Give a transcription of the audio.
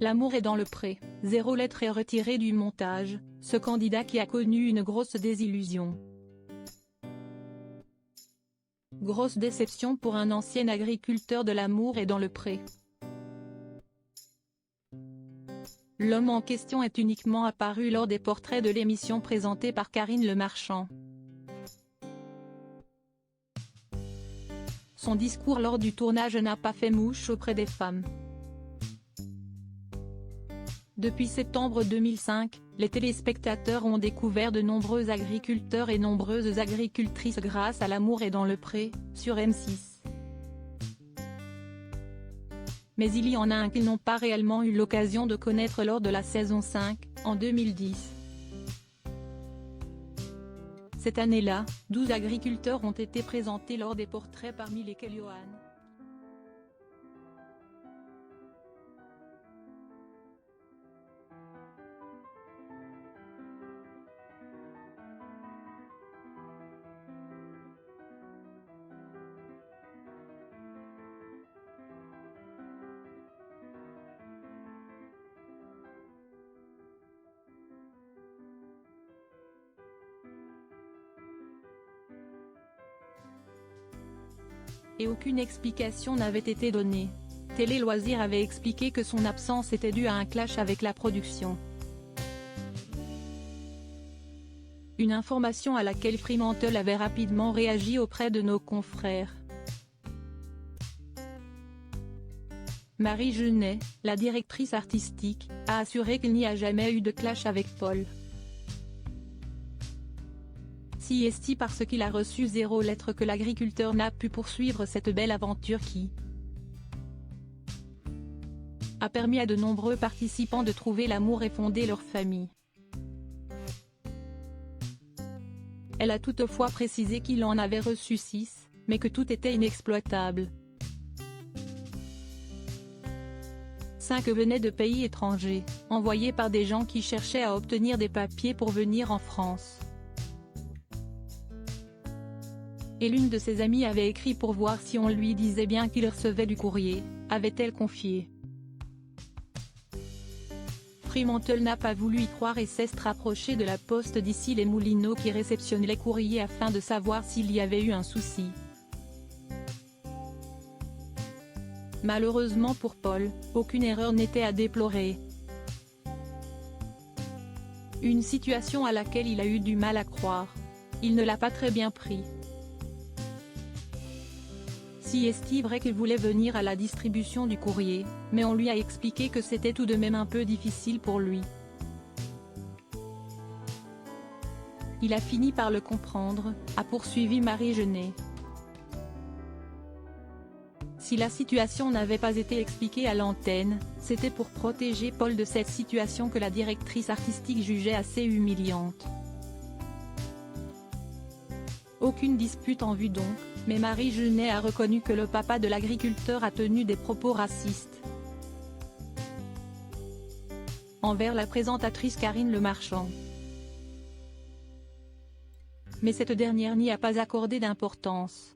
L'amour est dans le pré. 0 lettre est retiré du montage, ce candidat qui a connu une grosse désillusion. Grosse déception pour un ancien agriculteur de l'amour est dans le pré. L'homme en question est uniquement apparu lors des portraits de l'émission présentée par Karine Le Marchand. Son discours lors du tournage n'a pas fait mouche auprès des femmes. Depuis septembre 2005, les téléspectateurs ont découvert de nombreux agriculteurs et nombreuses agricultrices grâce à L'amour est dans le pré, sur M6. Mais il y en a un qu'ils n'ont pas réellement eu l'occasion de connaître lors de la saison 5, en 2010. Cette année-là, 12 agriculteurs ont été présentés lors des portraits parmi lesquels Johan. Et aucune explication n'avait été donnée. Télé Loisirs avait expliqué que son absence était due à un clash avec la production. Une information à laquelle Fremantle avait rapidement réagi auprès de nos confrères. Marie Genet, la directrice artistique, a assuré qu'il n'y a jamais eu de clash avec Paul. Si est parce qu'il a reçu 0 lettre que l'agriculteur n'a pu poursuivre cette belle aventure qui a permis à de nombreux participants de trouver l'amour et fonder leur famille. Elle a toutefois précisé qu'il en avait reçu 6, mais que tout était inexploitable. 5 venaient de pays étrangers, envoyés par des gens qui cherchaient à obtenir des papiers pour venir en France. Et l'une de ses amies avait écrit pour voir si on lui disait bien qu'il recevait du courrier, avait-elle confié. Fremantle n'a pas voulu y croire et s'est rapproché de la poste d'ici les Moulineaux qui réceptionnait les courriers afin de savoir s'il y avait eu un souci. Malheureusement pour Paul, aucune erreur n'était à déplorer. Une situation à laquelle il a eu du mal à croire. Il ne l'a pas très bien pris. Si est vrai qu'il voulait venir à la distribution du courrier, mais on lui a expliqué que c'était tout de même un peu difficile pour lui. Il a fini par le comprendre, a poursuivi Marie Genet. Si la situation n'avait pas été expliquée à l'antenne, c'était pour protéger Paul de cette situation que la directrice artistique jugeait assez humiliante. Aucune dispute en vue donc, mais Marie Genet a reconnu que le papa de l'agriculteur a tenu des propos racistes envers la présentatrice Karine Le Marchand. Mais cette dernière n'y a pas accordé d'importance.